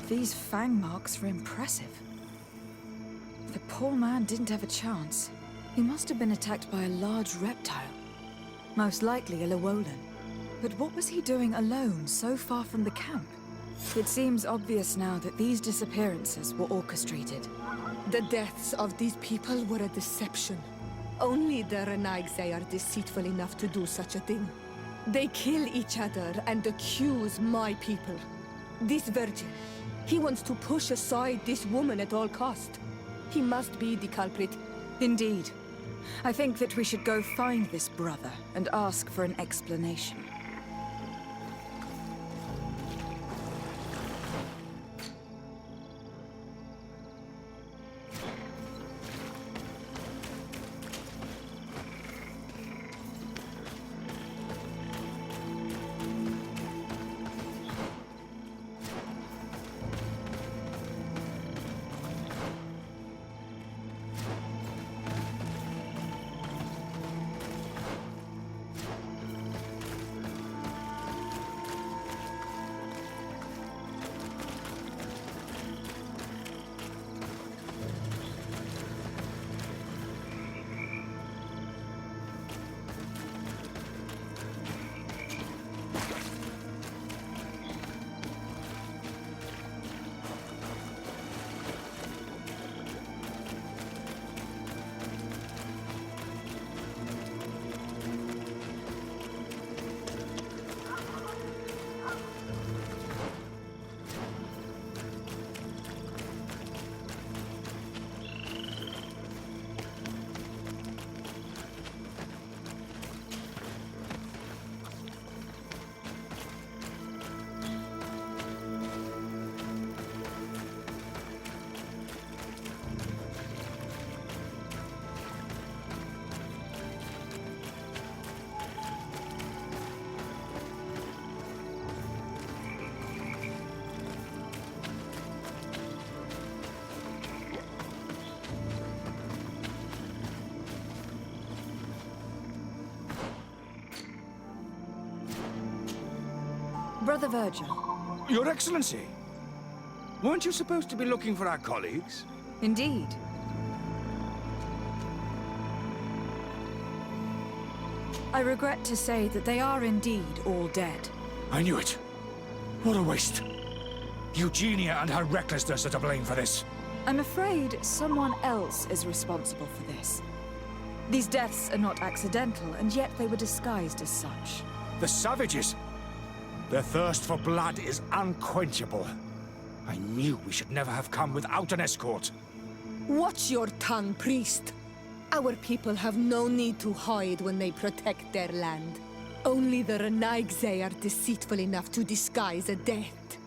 These fang marks are impressive. The poor man didn't have a chance. He must have been attacked by a large reptile. Most likely a Llewellyn. But what was he doing alone, so far from the camp? It seems obvious now that these disappearances were orchestrated. The deaths of these people were a deception. Only the Renaigse are deceitful enough to do such a thing. They kill each other and accuse my people. This virgin, he wants to push aside this woman at all cost. He must be the culprit. Indeed. I think that we should go find this brother and ask for an explanation. Brother Virgil. Your Excellency! Weren't you supposed to be looking for our colleagues? Indeed. I regret to say that they are indeed all dead. I knew it. What a waste. Eugenia and her recklessness are to blame for this. I'm afraid someone else is responsible for this. These deaths are not accidental, and yet they were disguised as such. The savages! Their thirst for blood is unquenchable. I knew we should never have come without an escort. Watch your tongue, priest. Our people have no need to hide when they protect their land. Only the Renaigse are deceitful enough to disguise a death.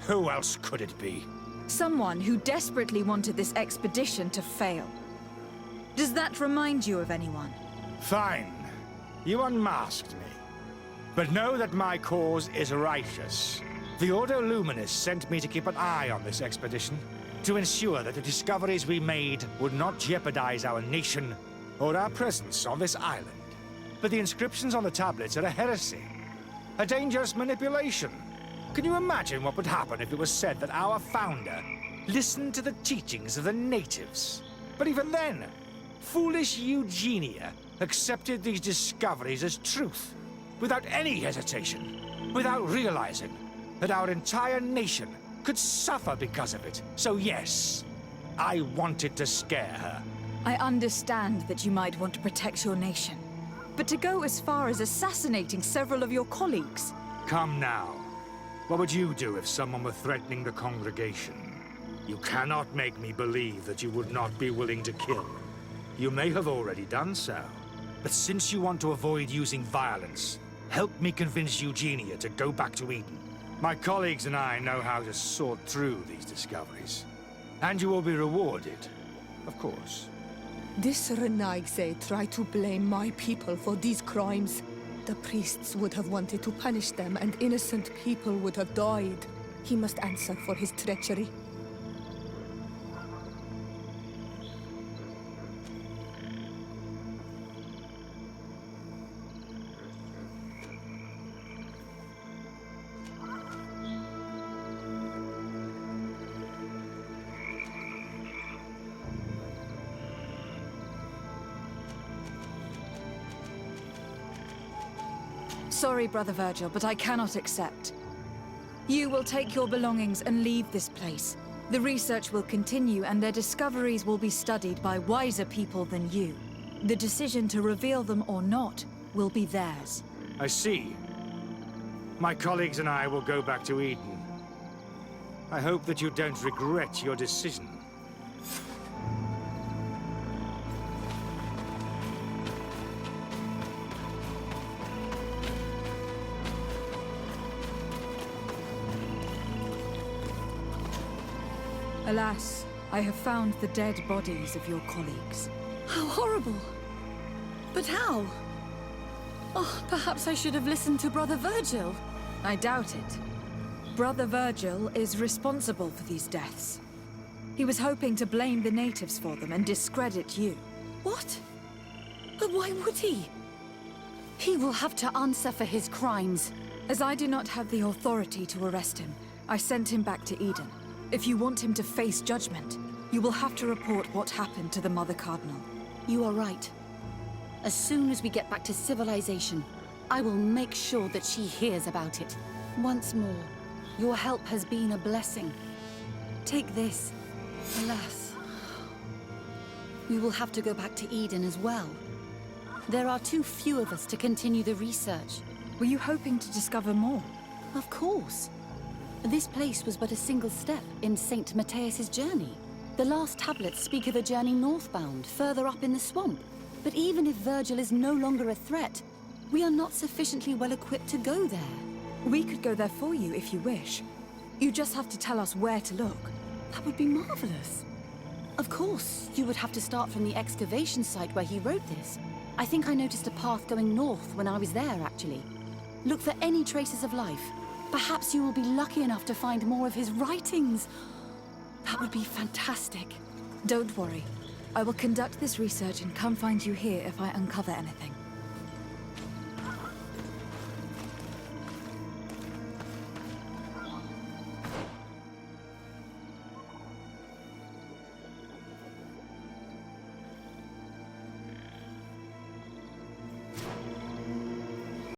Who else could it be? Someone who desperately wanted this expedition to fail. Does that remind you of anyone? Fine. You unmasked me. But know that my cause is righteous. The Ordo Luminis sent me to keep an eye on this expedition, to ensure that the discoveries we made would not jeopardize our nation or our presence on this island. But the inscriptions on the tablets are a heresy, a dangerous manipulation. Can you imagine what would happen if it was said that our founder listened to the teachings of the natives? But even then, foolish Eugenia accepted these discoveries as truth, without any hesitation, without realizing that our entire nation could suffer because of it. So yes, I wanted to scare her. I understand that you might want to protect your nation, but to go as far as assassinating several of your colleagues... Come now. What would you do if someone were threatening the congregation? You cannot make me believe that you would not be willing to kill. You may have already done so, but since you want to avoid using violence, help me convince Eugenia to go back to Eden. My colleagues and I know how to sort through these discoveries. And you will be rewarded, of course. This Renaigse tried to blame my people for these crimes. The priests would have wanted to punish them, and innocent people would have died. He must answer for his treachery. Sorry, Brother Virgil, but I cannot accept. You will take your belongings and leave this place. The research will continue and their discoveries will be studied by wiser people than you. The decision to reveal them or not will be theirs. I see. My colleagues and I will go back to Eden. I hope that you don't regret your decision. Alas, I have found the dead bodies of your colleagues. How horrible! But how? Oh, perhaps I should have listened to Brother Virgil. I doubt it. Brother Virgil is responsible for these deaths. He was hoping to blame the natives for them and discredit you. What? But why would he? He will have to answer for his crimes. As I do not have the authority to arrest him, I sent him back to Eden. If you want him to face judgment, you will have to report what happened to the Mother Cardinal. You are right. As soon as we get back to civilization, I will make sure that she hears about it. Once more, your help has been a blessing. Take this. Alas, we will have to go back to Eden as well. There are too few of us to continue the research. Were you hoping to discover more? Of course. This place was but a single step in St. Matthias's journey. The last tablets speak of a journey northbound, further up in the swamp. But even if Virgil is no longer a threat, we are not sufficiently well equipped to go there. We could go there for you if you wish. You just have to tell us where to look. That would be marvelous. Of course, you would have to start from the excavation site where he wrote this. I think I noticed a path going north when I was there, actually. Look for any traces of life. Perhaps you will be lucky enough to find more of his writings. That would be fantastic. Don't worry. I will conduct this research and come find you here if I uncover anything.